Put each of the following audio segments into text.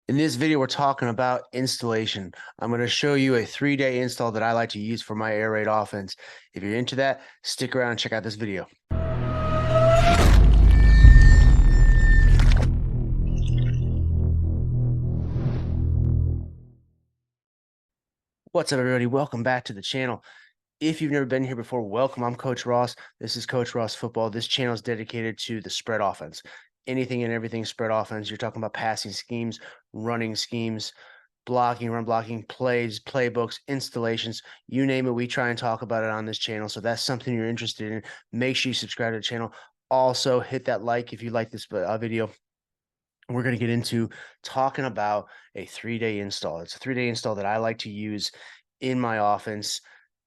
In this video, we're talking about installation. I'm going to show you a 3-day install that I like to use for my air raid offense. If you're into that, stick around and check out this video. What's up, everybody? Welcome back to the channel. If you've never been here before, welcome. I'm Coach Ross. This is Coach Ross Football. This channel is dedicated to the spread offense. Anything and everything spread offense. You're talking about passing schemes, running schemes, blocking, run blocking, plays, playbooks, installations, you name it. We try and talk about it on this channel. So if that's something you're interested in, make sure you subscribe to the channel. Also, hit that like if you like this video. We're going to get into talking about a 3-day install. It's a 3-day install that I like to use in my offense.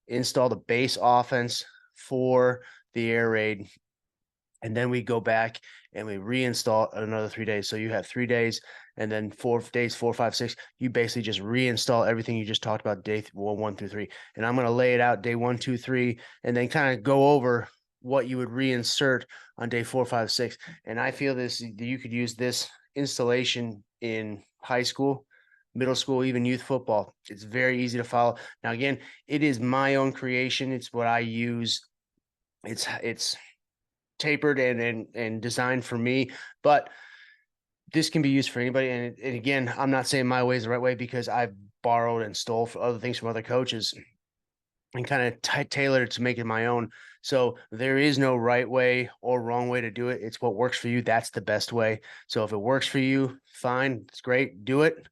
Install the base offense for the air raid, and then we go back and we reinstall another 3 days. So you have 3 days, and then 4 days, 4, 5, 6. You basically just reinstall everything you just talked about day 1 through 3. And I'm going to lay it out day 1, 2, 3, and then kind of go over what you would reinsert on day 4, 5, 6. And I feel you could use this installation in high school, middle school, even youth football. It's very easy to follow. Now, again, it is my own creation. It's what I use. It's tapered and designed for me, but this can be used for anybody. And again, I'm not saying my way is the right way, because I've borrowed and stole for other things from other coaches and kind of tailored it to make it my own. So there is no right way or wrong way to do it. It's what works for you. That's the best way. So if it works for you, fine, it's great, do it.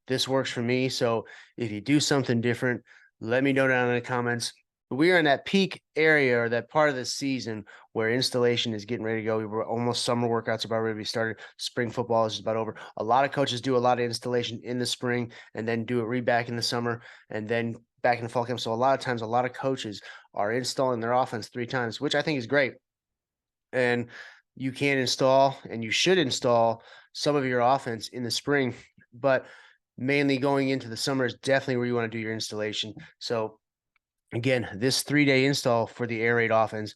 This works for me. So if you do something different, let me know down in the comments. We are in that peak area, or that part of the season where installation is getting ready to go. We were almost, summer workouts are about ready to be started. Spring football is just about over. A lot of coaches do a lot of installation in the spring and then do it back in the summer and then back in the fall camp. So a lot of times, a lot of coaches are installing their offense 3 times, which I think is great. And you can install, and you should install, some of your offense in the spring, but mainly going into the summer is definitely where you want to do your installation. So again, this 3-day install for the air raid offense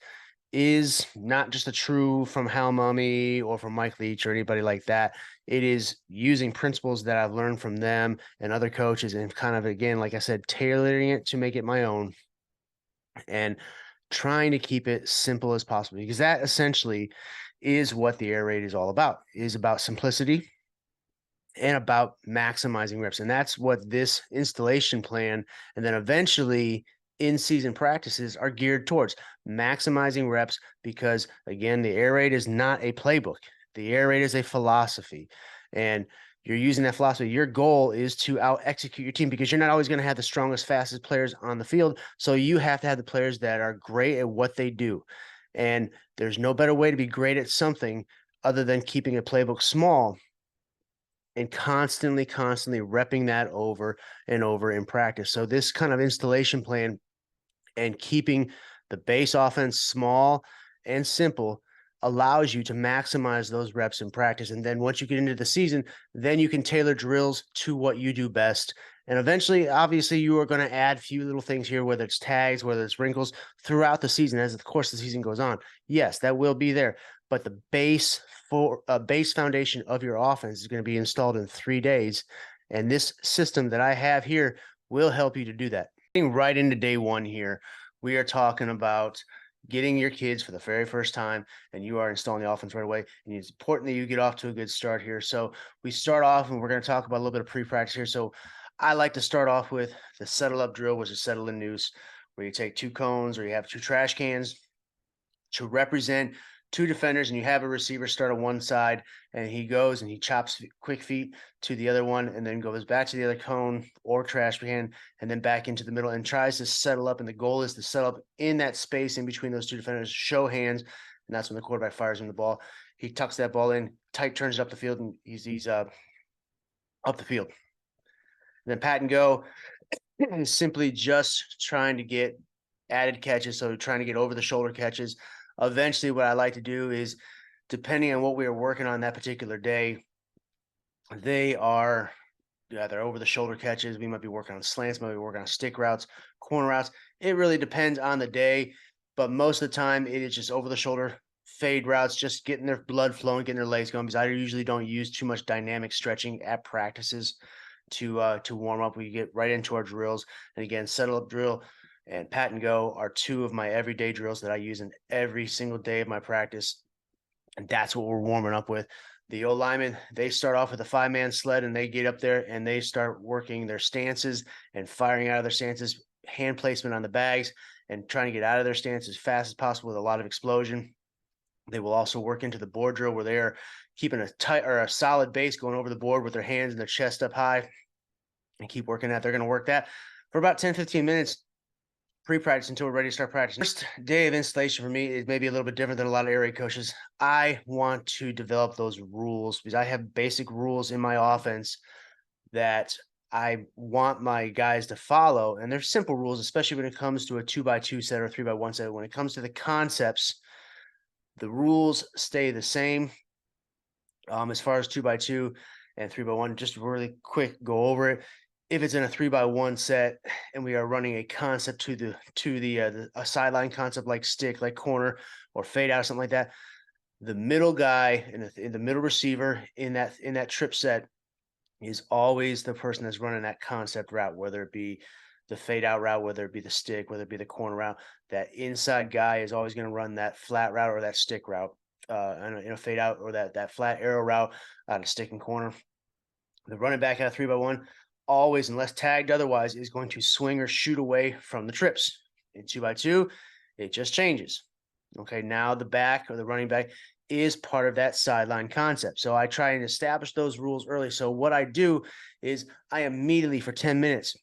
is not just a true from Hal Mummy or from Mike Leach or anybody like that. It is using principles that I've learned from them and other coaches, and kind of, again, like I said, tailoring it to make it my own and trying to keep it simple as possible, because that essentially is what the air raid is all about. It is about simplicity and about maximizing reps. And that's what this installation plan, and then eventually in-season practices, are geared towards: maximizing reps. Because again, the air raid is not a playbook. The air raid is a philosophy, and you're using that philosophy. Your goal is to out execute your team, because you're not always going to have the strongest, fastest players on the field. So you have to have the players that are great at what they do. And there's no better way to be great at something other than keeping a playbook small and constantly repping that over and over in practice. So this kind of installation plan and keeping the base offense small and simple allows you to maximize those reps in practice. And then once you get into the season, then you can tailor drills to what you do best. And eventually, obviously, you are going to add a few little things here, whether it's tags, whether it's wrinkles, throughout the season as the course of the season goes on. Yes, that will be there, but the base foundation of your offense is going to be installed in 3 days. And this system that I have here will help you to do that. Getting right into day 1 here, we are talking about getting your kids for the very first time, and you are installing the offense right away. And it's important that you get off to a good start here. So we start off, and we're going to talk about a little bit of pre-practice here. So I like to start off with the settle up drill, which is settle in noose, where you take 2 cones, or you have 2 trash cans to represent 2 defenders, and you have a receiver start on one side, and he goes and he chops quick feet to the other one, and then goes back to the other cone or trash can, and then back into the middle, and tries to settle up. And the goal is to settle up in that space in between those 2 defenders, show hands, and that's when the quarterback fires him the ball. He tucks that ball in, tight turns it up the field, and he's up the field. And then pat and go is simply just trying to get added catches, so trying to get over the shoulder catches. Eventually, what I like to do is, depending on what we are working on that particular day, they're over the shoulder catches. We might be working on slants, might be working on stick routes, corner routes. It really depends on the day, but most of the time it is just over the shoulder fade routes, just getting their blood flowing, getting their legs going, because I usually don't use too much dynamic stretching at practices to warm up. We get right into our drills. And again, settle up drill and pat and go are two of my everyday drills that I use in every single day of my practice. And that's what we're warming up with. The O linemen, they start off with a 5-man sled and they get up there and they start working their stances and firing out of their stances, hand placement on the bags, and trying to get out of their stance as fast as possible with a lot of explosion. They will also work into the board drill where they're keeping a tight or a solid base going over the board with their hands and their chest up high and keep working that. They're going to work that for about 10, 15 minutes pre-practice until we're ready to start practicing. First day of installation for me is maybe a little bit different than a lot of air raid coaches. I want to develop those rules because I have basic rules in my offense that I want my guys to follow. And they're simple rules, especially when it comes to a 2x2 set or 3x1 set. When it comes to the concepts, the rules stay the same. As far as 2x2 and 3x1, just really quick go over it. If it's in a 3x1 set and we are running a concept to a sideline concept like stick, like corner or fade out or something like that, the middle guy in the middle receiver in that trip set is always the person that's running that concept route, whether it be the fade out route, whether it be the stick, whether it be the corner route. That inside guy is always going to run that flat route or that stick route, in a fade out or that flat arrow route on a stick and corner. The running back out of 3x1 always, unless tagged otherwise, is going to swing or shoot away from the trips. In 2x2, it just changes. Okay, now the back or the running back is part of that sideline concept. So I try and establish those rules early. So what I do is I immediately for 10 minutes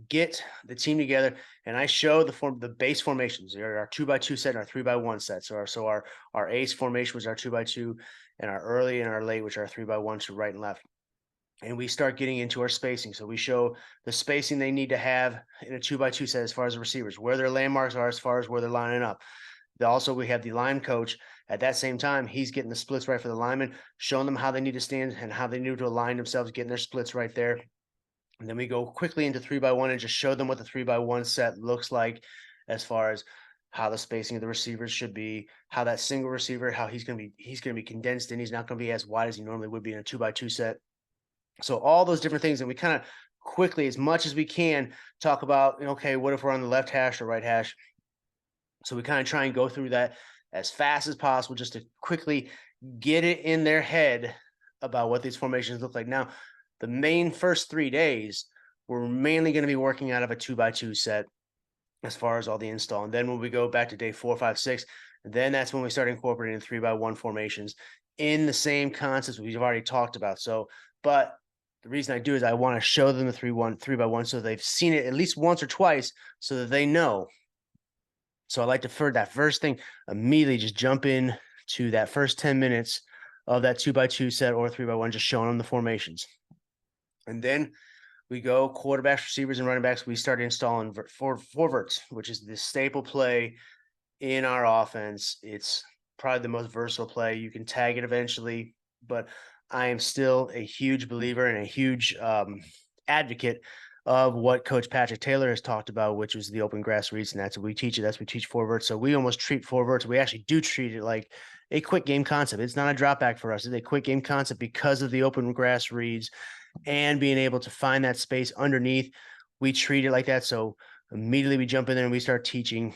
get the team together and I show the base formations. Our 2x2 set and our 3x1 set. So our ace formation was our 2x2, and our early and our late, which are 3x1 to right and left. And we start getting into our spacing. So we show the spacing they need to have in a 2x2 set as far as the receivers, where their landmarks are as far as where they're lining up. Also, we have the line coach at that same time. He's getting the splits right for the linemen, showing them how they need to stand and how they need to align themselves, getting their splits right there. And then we go quickly into 3x1 and just show them what the 3x1 set looks like as far as how the spacing of the receivers should be, how that single receiver, how he's going to be condensed in. He's not going to be as wide as he normally would be in a 2x2 set. So all those different things, and we kind of quickly, as much as we can, talk about, okay, what if we're on the left hash or right hash? So we kind of try and go through that as fast as possible just to quickly get it in their head about what these formations look like. Now, the main first 3 days, we're mainly going to be working out of a 2x2 set as far as all the install. And then when we go back to day 4, 5, 6, then that's when we start incorporating 3x1 formations in the same concepts we've already talked about. So, but the reason I do is I want to show them the 3x1 so they've seen it at least once or twice so that they know. So I like to, for that first thing, immediately just jump in to that first 10 minutes of that 2x2 set or 3x1, just showing them the formations. And then we go quarterbacks, receivers, and running backs. We start installing four verts, which is the staple play in our offense. It's probably the most versatile play. You can tag it eventually, but I am still a huge believer and a huge advocate of what Coach Patrick Taylor has talked about, which was the open grass reads, and that's what we teach it. That's what we teach 4 verts. So we almost treat 4 verts. We actually do treat it like a quick game concept. It's not a drop back for us. It's a quick game concept because of the open grass reads and being able to find that space underneath. We treat it like that. So immediately we jump in there and we start teaching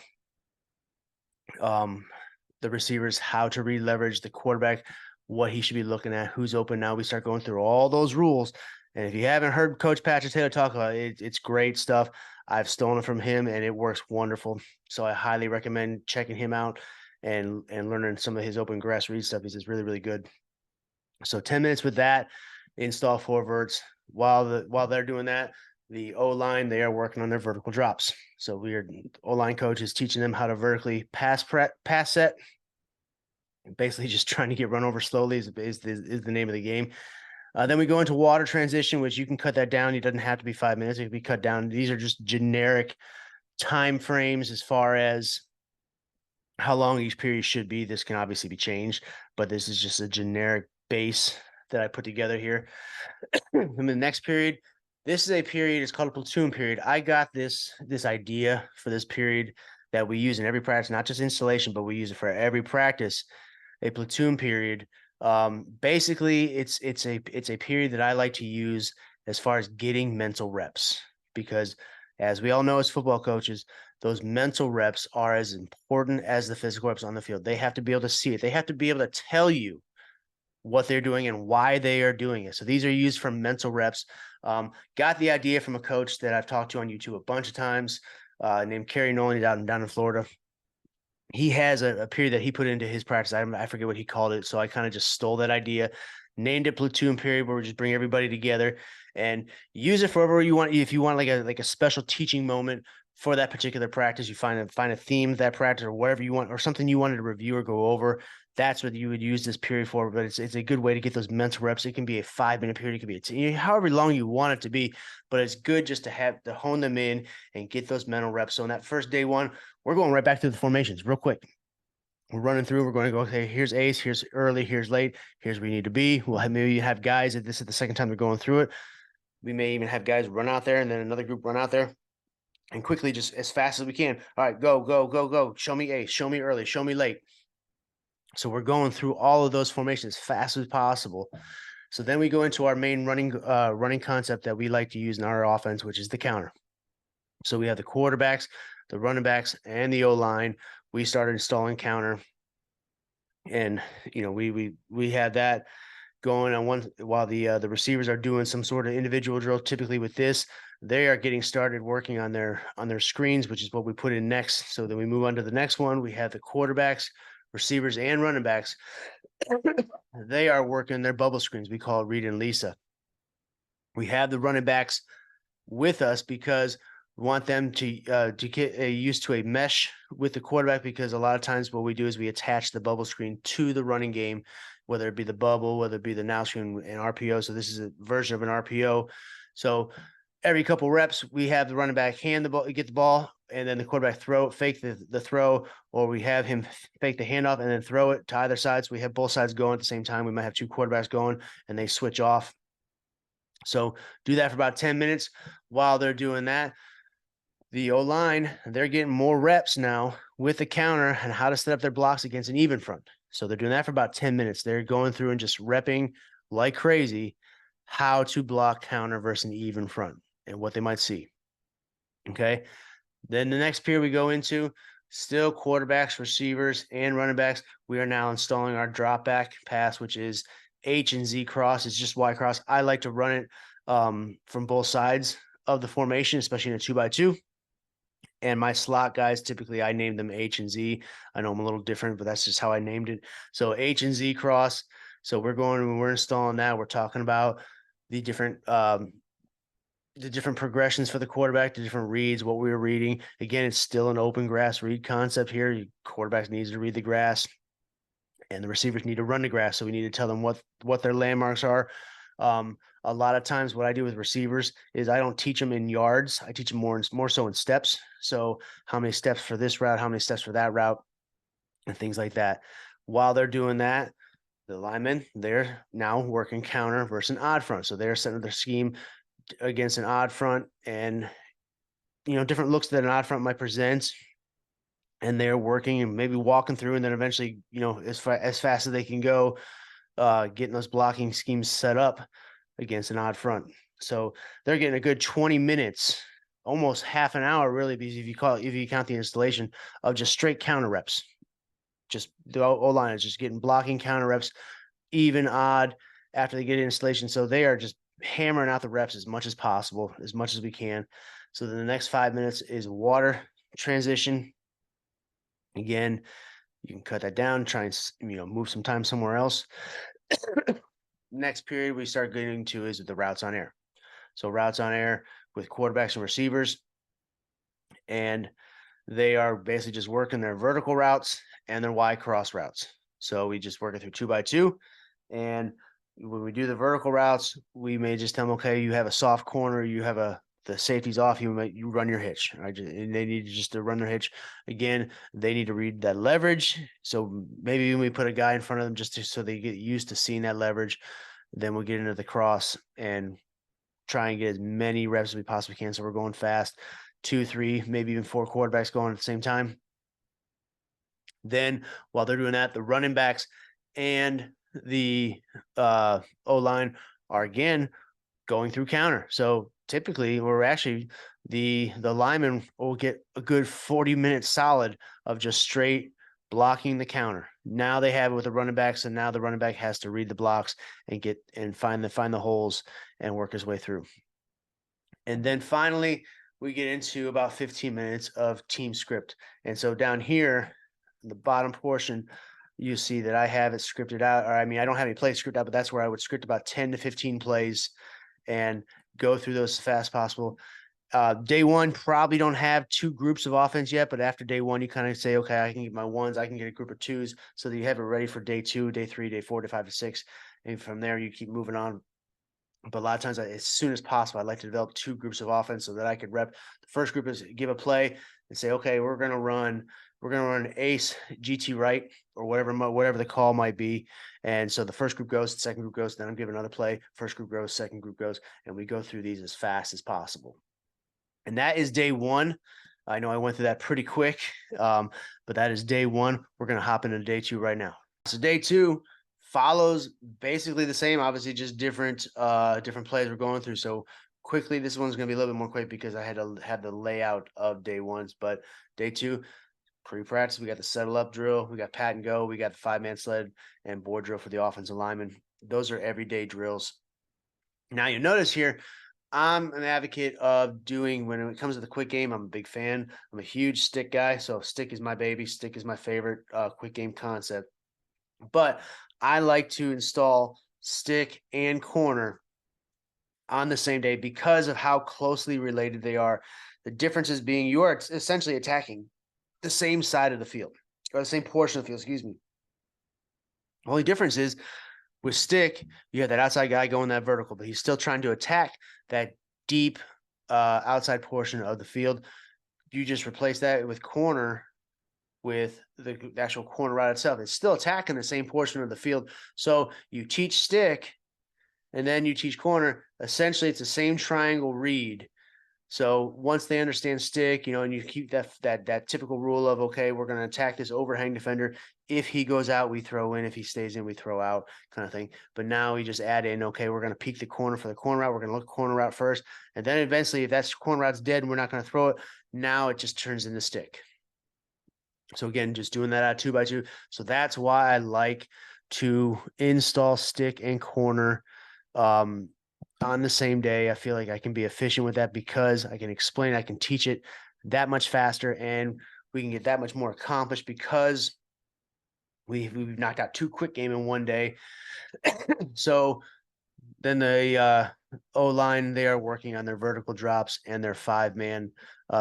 the receivers how to re-leverage the quarterback, what he should be looking at, who's open. Now we start going through all those rules. And if you haven't heard Coach Patrick Taylor talk about it, it's great stuff. I've stolen it from him and it works wonderful. So I highly recommend checking him out and learning some of his open grass read stuff. He's really, really good. So 10 minutes with that, install 4 verts. While they're doing that, the O-line, they are working on their vertical drops. So O-line coach is teaching them how to vertically pass set. Basically just trying to get run over slowly is the name of the game. Then we go into water transition, which you can cut that down. It doesn't have to be 5 minutes. It can be cut down. These are just generic time frames as far as how long each period should be. This can obviously be changed, but this is just a generic base that I put together here. In the next period, this is a period, it's called a platoon period. I got this idea for this period that we use in every practice, not just installation, but we use it for every practice, a platoon period. Basically, it's a period that I like to use as far as getting mental reps, because as we all know as football coaches, those mental reps are as important as the physical reps on the field. They have to be able to see it. They have to be able to tell you what they're doing and why they are doing it. So these are used for mental reps. Got the idea from a coach that I've talked to on YouTube a bunch of times, named Kerry Nolan down in Florida. He has a period that he put into his practice. I forget what he called it. So I kind of just stole that idea, named it platoon period, where we just bring everybody together and use it for whatever you want. If you want like a special teaching moment for that particular practice, you find a theme of that practice or whatever you want, or something you wanted to review or go over. That's what you would use this period for. But it's a good way to get those mental reps. It can be a 5-minute period. It can be however long you want it to be. But it's good just to hone them in and get those mental reps. So in that first day one, we're going right back through the formations real quick. We're running through. We're going to go, okay, here's ace, here's early, here's late, here's where we need to be. We'll maybe have guys at the second time they're going through it. We may even have guys run out there and then another group run out there and quickly, just as fast as we can. All right, go, go, go, go. Show me ace, show me early, show me late. So we're going through all of those formations as fast as possible. So then we go into our main running concept that we like to use in our offense, which is the counter. So we have the quarterbacks, the running backs, and the O-line. We started installing counter, and we had that going on one while the receivers are doing some sort of individual drill. Typically with this, they are getting started working on their screens, which is what we put in next. So then we move on to the next one. We have the quarterbacks, receivers, and running backs. They are working their bubble screens. We call it Reed and Lisa. We have the running backs with us because we want them to get used to a mesh with the quarterback, because a lot of times what we do is we attach the bubble screen to the running game, whether it be the bubble, whether it be the now screen and RPO. So this is a version of an RPO. So every couple reps, we have the running back hand the ball, get the ball, and then the quarterback fake the throw, or we have him fake the handoff and then throw it to either side. So we have both sides going at the same time. We might have two quarterbacks going and they switch off. So do that for about 10 minutes. While they're doing that, the O-line, they're getting more reps now with the counter and how to set up their blocks against an even front. So they're doing that for about 10 minutes. They're going through and just repping like crazy how to block counter versus an even front and what they might see. Okay. Then the next period we go into, still quarterbacks, receivers, and running backs. We are now installing our drop back pass, which is H and Z cross. It's just Y cross. I like to run it from both sides of the formation, especially in a 2x2. And my slot guys, typically I name them H and Z. I know I'm a little different, but that's just how I named it. So H and Z cross. So when we're installing that, we're talking about the different progressions for the quarterback, the different reads, what we were reading. Again, it's still an open grass read concept here. Quarterbacks needs to read the grass, and the receivers need to run the grass. So we need to tell them what their landmarks are. A lot of times what I do with receivers is I don't teach them in yards. I teach them more so in steps. So how many steps for this route, how many steps for that route, and things like that. While they're doing that, the linemen, they're now working counter versus an odd front. So they're setting their scheme against an odd front and, different looks that an odd front might present. And they're working and maybe walking through, and then eventually, as fast as they can go, getting those blocking schemes set up against an odd front. So they're getting a good 20 minutes, almost half an hour, really, because if you count the installation of just straight counter reps. Just the O-line is just getting blocking counter reps, even, odd, after they get installation. So they are just hammering out the reps as much as possible, as much as we can. So then the next 5 minutes is water transition. Again, you can cut that down, try and move some time somewhere else. Next period we start getting to is the routes on air. So routes on air with quarterbacks and receivers, and they are basically just working their vertical routes and their Y cross routes. So we just work it through 2x2, and when we do the vertical routes, we may just tell them, okay, you have a soft corner, the safety's off, you run your hitch. Right? And they need to run their hitch. Again, they need to read that leverage. So maybe when we put a guy in front of them so they get used to seeing that leverage, then we'll get into the cross and try and get as many reps as we possibly can. So we're going fast, 2, 3, maybe even 4 quarterbacks going at the same time. Then while they're doing that, the running backs and the O-line are again going through counter. So typically, we're actually the lineman will get a good 40 minutes solid of just straight blocking the counter. Now they have it with the running backs, and now the running back has to read the blocks and find the holes and work his way through. And then finally, we get into about 15 minutes of team script. And so down here, in the bottom portion, you see that I have it scripted out. Or I mean, I don't have any plays scripted out, but that's where I would script about 10 to 15 plays and go through those as fast as possible. Day one, probably don't have two groups of offense yet, but after day one, you kind of say, okay, I can get my ones, I can get a group of twos, so that you have it ready for day two, day three, day 4, day 5, to 6. And from there, you keep moving on. But a lot of times, as soon as possible, I'd like to develop two groups of offense so that I could rep. The first group is give a play and say, okay, we're going to run ace, GT right, or whatever the call might be. And so the first group goes, the second group goes, then I'm giving another play. First group goes, second group goes, and we go through these as fast as possible. And that is day one. I know I went through that pretty quick, but that is day one. We're going to hop into day two right now. So day two follows basically the same, obviously just different plays we're going through. So quickly, this one's going to be a little bit more quick because I had to have the layout of day ones. But day two, pre-practice, we got the settle up drill, we got pat and go, we got the 5-man sled and board drill for the offensive lineman. Those are everyday drills. Now you notice here, I'm an advocate of doing, when it comes to the quick game, I'm a big fan. I'm a huge stick guy. So stick is my baby. Stick is my favorite quick game concept. But I like to install stick and corner on the same day because of how closely related they are. The difference is being you are essentially attacking the same side of the field, or the same portion of the field, excuse me. The only difference is with stick, you have that outside guy going that vertical, but he's still trying to attack that deep outside portion of the field. You just replace that with corner, with the actual corner route itself. It's still attacking the same portion of the field. So you teach stick and then you teach corner. Essentially, it's the same triangle read. So once they understand stick, and you keep that typical rule of, okay, we're going to attack this overhang defender. If he goes out, we throw in. If he stays in, we throw out, kind of thing. But now we just add in, okay, we're going to peek the corner for the corner route. We're going to look corner route first. And then eventually, if that corner route's dead and we're not going to throw it, now it just turns into stick. So again, just doing that at 2x2. So that's why I like to install stick and corner on the same day. I feel like I can be efficient with that because I can explain, I can teach it that much faster, and we can get that much more accomplished because we've knocked out 2 quick game in one day. So then the O-line, they are working on their vertical drops and their 5-man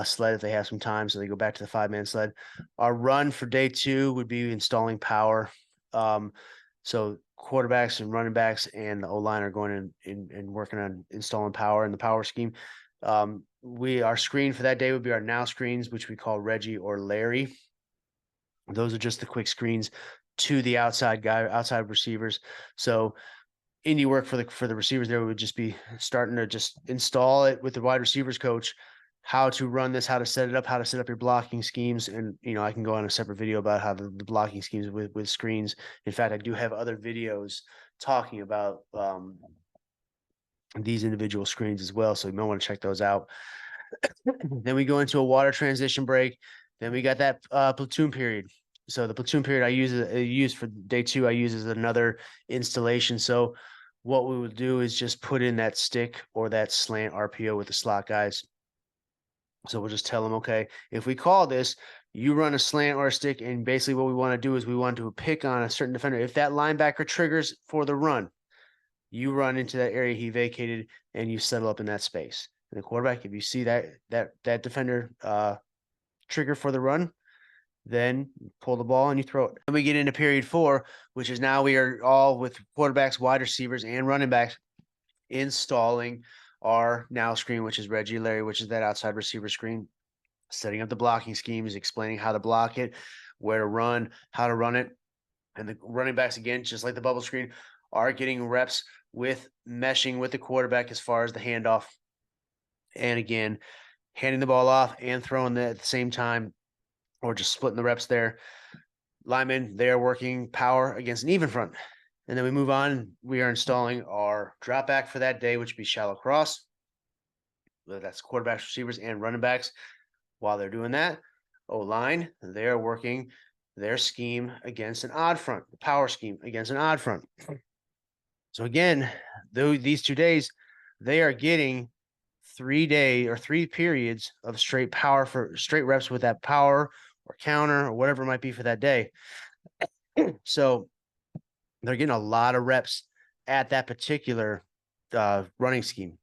sled if they have some time. So they go back to the 5-man sled. Our run for day 2 would be installing power. So quarterbacks and running backs and the O-line are going in and working on installing power in the power scheme. Our screen for that day would be our now screens, which we call Reggie or Larry. Those are just the quick screens to the outside receivers. So indie work for the receivers there would just be starting to just install it with the wide receivers coach, how to run this, how to set it up, how to set up your blocking schemes. And, I can go on a separate video about how the blocking schemes with screens. In fact, I do have other videos talking about these individual screens as well. So you might want to check those out. Then we go into a water transition break. Then we got that platoon period. So the platoon period I use for day 2, I use as another installation. So what we would do is just put in that stick or that slant RPO with the slot guys. So we'll just tell them, okay, if we call this, you run a slant or a stick, and basically what we want to do is we want to pick on a certain defender. If that linebacker triggers for the run, you run into that area he vacated and you settle up in that space. And the quarterback, if you see that defender trigger for the run, then pull the ball and you throw it. Then we get into period 4, which is now we are all with quarterbacks, wide receivers, and running backs installing our now screen, which is Reggie Larry, which is that outside receiver screen, setting up the blocking schemes, explaining how to block it, where to run, how to run it. And the running backs, again, just like the bubble screen, are getting reps with meshing with the quarterback as far as the handoff. And again, handing the ball off and throwing that at the same time, or just splitting the reps there. Linemen, they are working power against an even front. And then we move on. We are installing our drop back for that day, which would be shallow cross. That's quarterbacks, receivers, and running backs. While they're doing that, O-line, they're working their scheme against an odd front, the power scheme against an odd front. So again, though these 2 days, they are getting 3 periods of straight power for straight reps with that power or counter or whatever it might be for that day. So they're getting a lot of reps at that particular running scheme.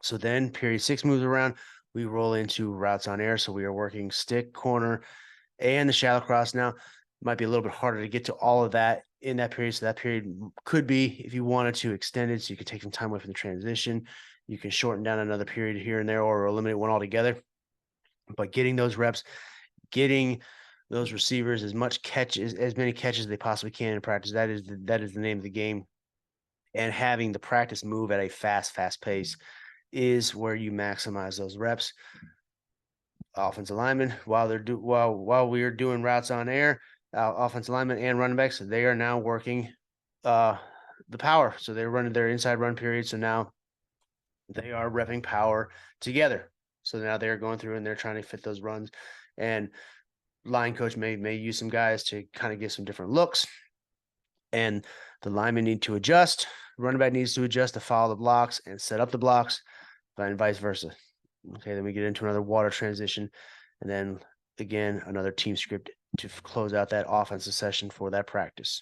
So then period 6 moves around. We roll into routes on air. So we are working stick, corner, and the shallow cross. Now, it might be a little bit harder to get to all of that in that period. So that period could be, if you wanted to extend it, so you could take some time away from the transition. You can shorten down another period here and there or eliminate one altogether. But getting those reps, getting those receivers as many catches as they possibly can in practice, that is the name of the game. And having the practice move at a fast pace is where you maximize those reps. Offensive linemen, while we are doing routes on air, offensive linemen and running backs, they are now working the power. So they're running their inside run period. So now they are repping power together. So now they're going through and they're trying to fit those runs. And line coach may use some guys to kind of give some different looks. And the linemen need to adjust. Running back needs to adjust to follow the blocks and set up the blocks, and vice versa. Okay, then we get into another water transition, and then again another team script to close out that offensive session for that practice.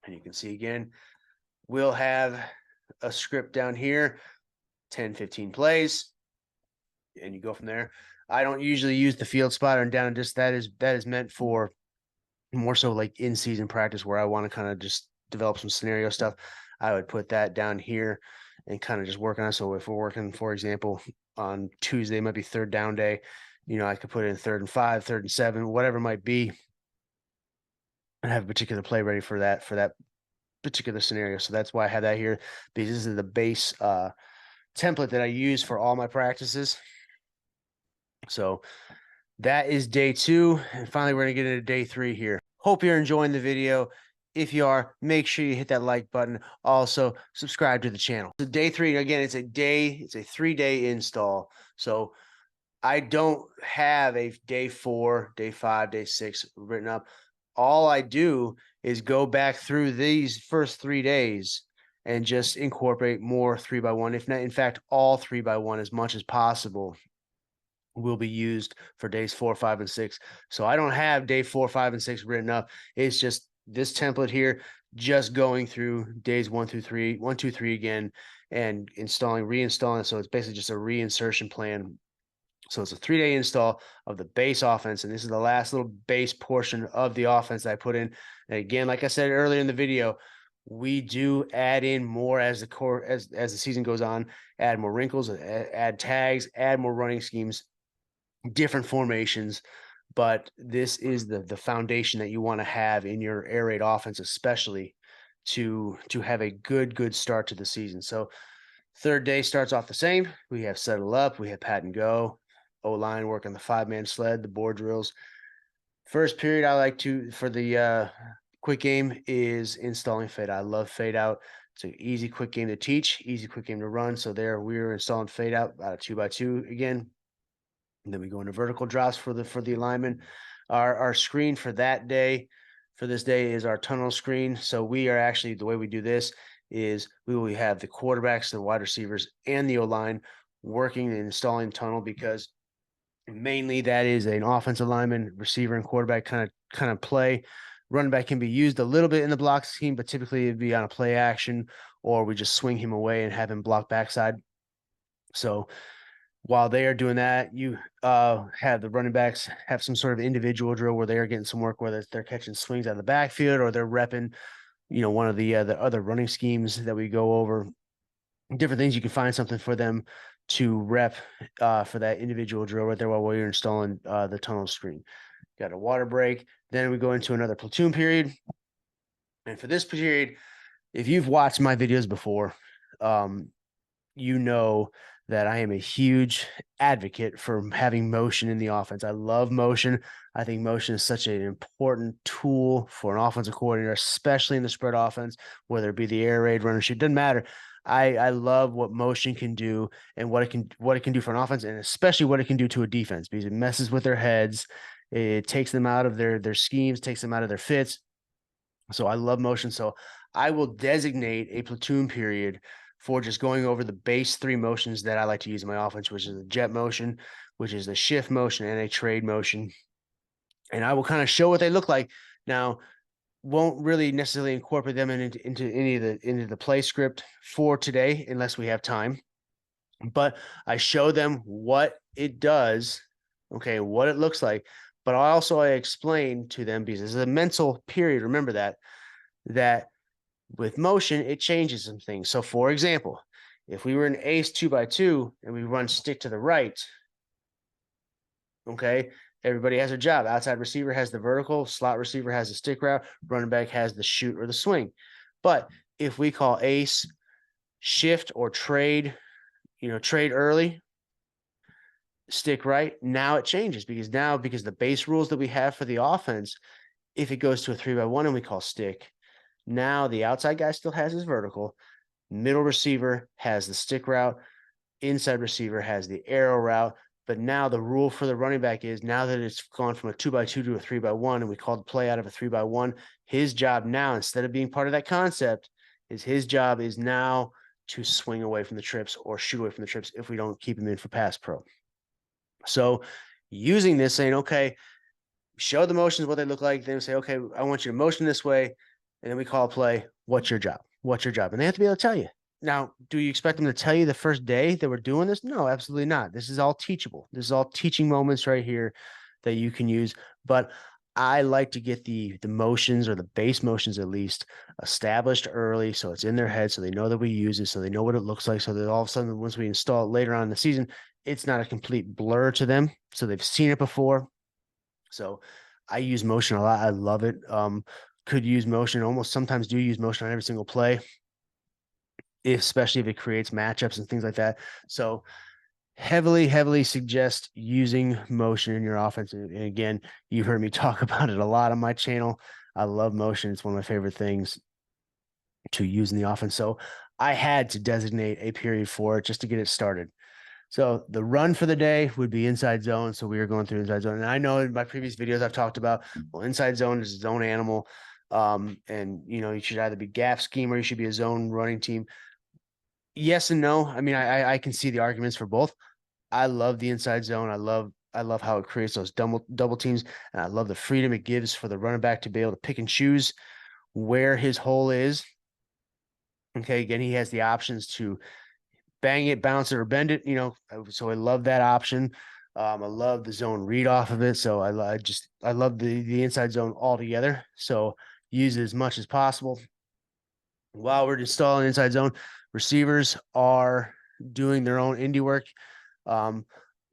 And you can see again, we'll have a script down here, 10, 15 plays, and you go from there. I don't usually use the field spotter and down and just that is meant for more so like in season practice where I want to kind of just develop some scenario stuff. I would put that down here and kind of just work on it. So if we're working, for example, on Tuesday, it might be third down day, I could put it in 3rd and 5, 3rd and 7, whatever it might be, and have a particular play ready for that particular scenario. So that's why I have that here, because this is the base template that I use for all my practices. So that is day 2. And finally, we're going to get into day 3 here. Hope you're enjoying the video. If you are, make sure you hit that like button. Also, subscribe to the channel. So day 3, again, it's a 3-day install. So I don't have a day 4, day 5, day 6 written up. All I do is go back through these first 3 days and just incorporate more 3x1. If not, in fact, all 3x1 as much as possible will be used for days 4, 5, and 6. So I don't have day 4, 5, and 6 written up. It's just this template here, just going through days 1 through 3, 1, 2, 3 again, and reinstalling. So it's basically just a reinsertion plan. So it's a 3-day install of the base offense. And this is the last little base portion of the offense that I put in. And again, like I said earlier in the video, we do add in more as the season goes on, add more wrinkles, add tags, add more running schemes, different formations. But this is the foundation that you want to have in your air raid offense, especially to have a good start to the season. So 3rd day starts off the same. We have settle up, we have pat and go, O-line work on the 5-man sled, the board drills. First period I like to, for the quick game, is installing fade. I love fade out. It's an easy, quick game to teach, easy, quick game to run. So there we're installing fade out about a 2x2 again. And then we go into vertical drops for the alignment. Our screen for that day, for this day, is our tunnel screen. So we are actually, the way we do this is we will have the quarterbacks, the wide receivers, and the O-line working and installing tunnel, because mainly that is an offensive lineman, receiver, and quarterback kind of play. Running back can be used a little bit in the block scheme, but typically it'd be on a play action, or we just swing him away and have him block backside. So while they are doing that, you have the running backs have some sort of individual drill where they are getting some work, whether they're catching swings out of the backfield or they're repping, one of the other running schemes that we go over. Different things, you can find something for them to rep for that individual drill right there while you're installing the tunnel screen. Got a water break. Then we go into another platoon period. And for this period, if you've watched my videos before, you know that I am a huge advocate for having motion in the offense. I love motion. I think motion is such an important tool for an offensive coordinator, especially in the spread offense, whether it be the air raid, run and shoot, doesn't matter. I love what motion can do and what it can do for an offense, and especially what it can do to a defense, because it messes with their heads. It takes them out of their schemes, takes them out of their fits. So I love motion. So I will designate a platoon period for just going over the base three motions that I like to use in my offense, which is the jet motion, which is the shift motion, and a trade motion. And I will kind of show what they look like. Now, won't really necessarily incorporate them into any of the play script for today unless we have time. But I show them what it does, okay, what it looks like. But I explain to them, because this is a mental period. Remember that with motion, it changes some things. So, for example, if we were an ace 2x2 and we run stick to the right, okay, everybody has a job. Outside receiver has the vertical, slot receiver has the stick route, running back has the shoot or the swing. But if we call ace, shift, or trade, trade early, stick right, now it changes, because the base rules that we have for the offense, if it goes to a 3x1 and we call stick, now the outside guy still has his vertical, middle receiver has the stick route, inside receiver has the arrow route. But now the rule for the running back is, now that it's gone from a 2x2 to a 3x1 and we called the play out of a 3x1, his job now, instead of being part of that concept, his job is now to swing away from the trips or shoot away from the trips if we don't keep him in for pass pro. So using this, saying, okay, show the motions what they look like. Then we say, okay, I want you to motion this way. And then we call a play. What's your job? What's your job? And they have to be able to tell you. Now, do you expect them to tell you the first day that we're doing this? No, absolutely not. This is all teachable. This is all teaching moments right here that you can use. But I like to get the motions, or the base motions at least, established early, so it's in their head, so they know that we use it, so they know what it looks like, so that all of a sudden, once we install it later on in the season, it's not a complete blur to them. So they've seen it before. So I use motion a lot. I love it. Could use motion, almost sometimes do use motion on every single play, especially if it creates matchups and things like that. So heavily suggest using motion in your offense. And again, you've heard me talk about it a lot on my channel. I love motion. It's one of my favorite things to use in the offense. So I had to designate a period for it just to get it started. So the run for the day would be inside zone. So we were going through inside zone. And I know in my previous videos I've talked about, well, inside zone is a zone animal. And you should either be gap scheme or you should be a zone running team. Yes and no. I mean, I can see the arguments for both. I love the inside zone. I love how it creates those double teams, and I love the freedom it gives for the running back to be able to pick and choose where his hole is. Okay, again, he has the options to bang it, bounce it, or bend it. So I love that option. I love the zone read off of it. So I love the inside zone altogether. So use it as much as possible. While we're installing inside zone, receivers are doing their own indie work,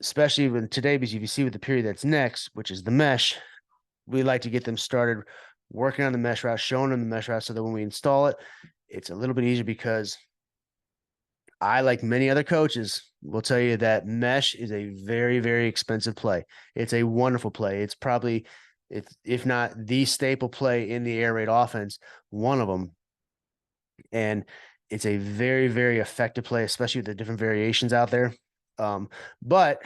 especially with today, because if you see with the period that's next, which is the mesh, we like to get them started working on the mesh route, showing them the mesh route, so that when we install it, it's a little bit easier, because I, like many other coaches, will tell you that mesh is a very expensive play. It's a wonderful play. It's probably, if not the staple play in the air raid offense, one of them. And it's a very effective play, especially with the different variations out there. But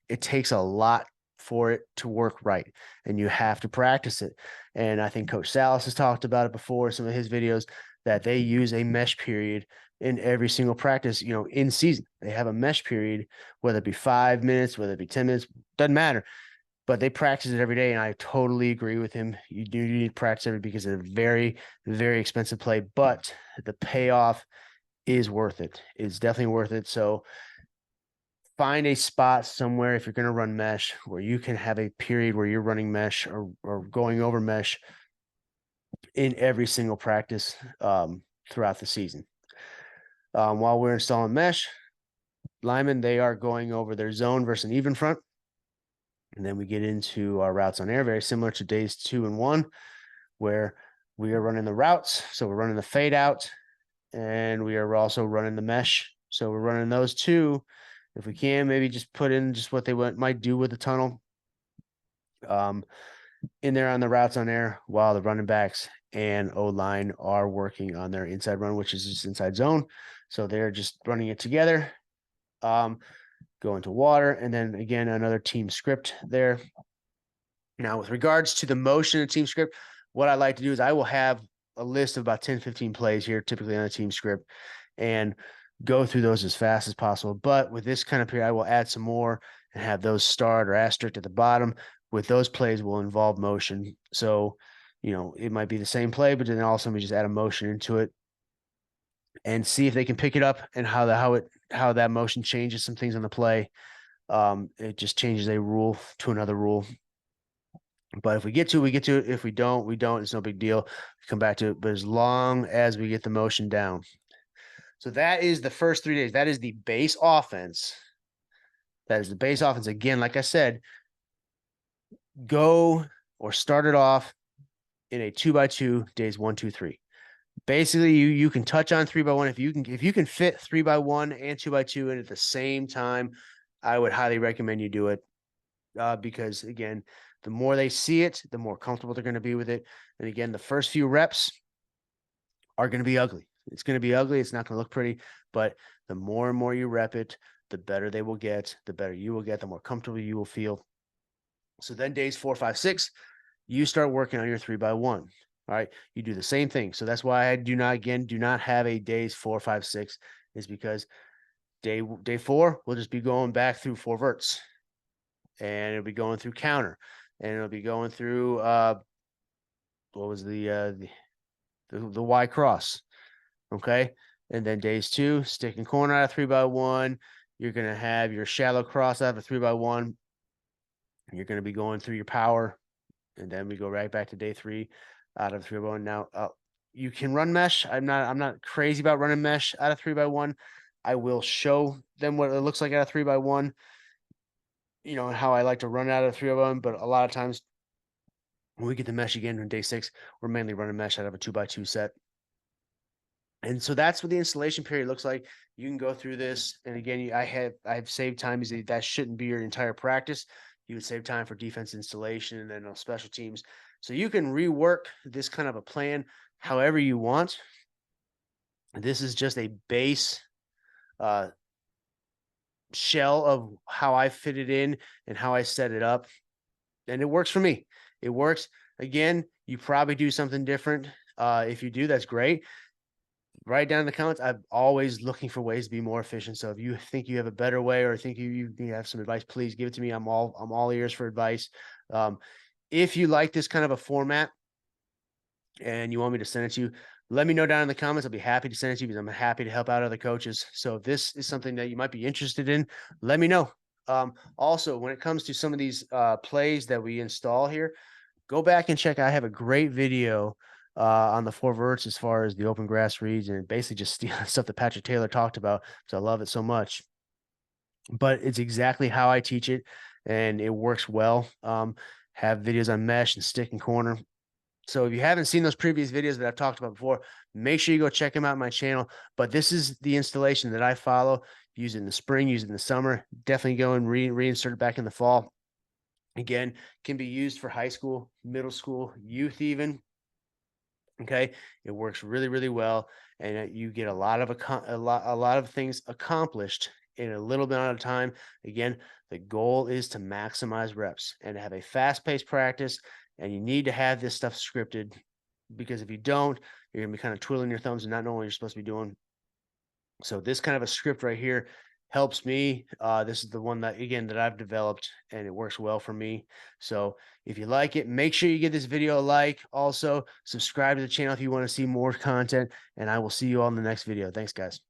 it takes a lot for it to work right, and you have to practice it. And I think Coach Salas has talked about it before, some of his videos, that they use a mesh period in every single practice, in season. They have a mesh period, whether it be 5 minutes, whether it be 10 minutes, doesn't matter. But they practice it every day, and I totally agree with him. You do need to practice it, because it's a very expensive play, but the payoff is worth it. It's definitely worth it. So find a spot somewhere, if you're going to run mesh, where you can have a period where you're running mesh or going over mesh in every single practice throughout the season. While we're installing mesh, linemen, they are going over their zone versus an even front. And then we get into our routes on air, very similar to days 2 and 1, where we are running the routes. So we're running the fade out, and we are also running the mesh So we're running those two. If we can, maybe just put in just what they might do with the tunnel in there on the routes on there while the running backs and O-line are working on their inside run, which is just inside zone. So they're just running it together, go into water, and then again, another team script there. Now, with regards to the motion of team script, what I like to do is I will have a list of about 10, 15 plays here, typically on a team script, and go through those as fast as possible. But with this kind of period, I will add some more and have those starred or asterisk at the bottom. With those plays will involve motion. So, it might be the same play, but then also we just add a motion into it and see if they can pick it up and how that motion changes some things on the play. It just changes a rule to another rule. But if we get to it, we get to it. If we don't, we don't. It's no big deal. We come back to it. But as long as we get the motion down. So that is the first 3 days. That is the base offense. That is the base offense. Again, like I said, go or start it off in a 2x2 days 1, 2, 3. Basically, you can touch on 3x1 if you can fit 3x1 and 2x2 in at the same time. I would highly recommend you do it because again, the more they see it, the more comfortable they're going to be with it. And again, the first few reps are going to be ugly. It's going to be ugly. It's not going to look pretty, but the more and more you rep it, the better they will get, the better you will get, the more comfortable you will feel. So then days 4, 5, 6, you start working on your 3x1. All right. You do the same thing. So that's why I do not have a days 4, 5, 6 is because day 4, we'll just be going back through 4 verts and it'll be going through counter and it'll be going through, what was the Y cross. Okay. And then days 2, stick and corner out of 3x1. You're going to have your shallow cross out of 3x1. You're going to be going through your power. And then we go right back to day 3 out of 3x1. Now, you can run mesh. I'm not crazy about running mesh out of 3x1. I will show them what it looks like out of 3x1, how I like to run out of 3x1. But a lot of times when we get the mesh again on day 6, we're mainly running mesh out of a 2x2 set. And so that's what the installation period looks like. You can go through this. And again, I have saved time because that shouldn't be your entire practice. You would save time for defense installation and then on special teams. So you can rework this kind of a plan however you want. This is just a base shell of how I fit it in and how I set it up. And it works for me. It works. Again, you probably do something different. If you do, that's great. Write down in the comments. I'm always looking for ways to be more efficient. So if you think you have a better way or think you have some advice, please give it to me. I'm all ears for advice. If you like this kind of a format and you want me to send it to you, let me know down in the comments. I'll be happy to send it to you because I'm happy to help out other coaches. So if this is something that you might be interested in, let me know. Also, when it comes to some of these plays that we install here, go back and check. I have a great video on the 4 verts as far as the open grass reads and basically just stealing stuff that Patrick Taylor talked about because I love it so much. But it's exactly how I teach it, and it works well. Have videos on mesh and stick and corner. So if you haven't seen those previous videos that I've talked about before, make sure you go check them out on my channel. But this is the installation that I follow. Use it in the spring, use it in the summer. Definitely go and reinsert it back in the fall. Again, can be used for high school, middle school, youth even. Okay, it works really, really well, and you get a lot of things accomplished in a little bit amount of time. Again, the goal is to maximize reps and have a fast-paced practice, and you need to have this stuff scripted because if you don't, you're gonna be kind of twiddling your thumbs and not knowing what you're supposed to be doing. So this kind of a script right here helps me. This is the one that I've developed and it works well for me. So if you like it, make sure you give this video a like. Also subscribe to the channel if you want to see more content, and I will see you all in the next video. Thanks, guys.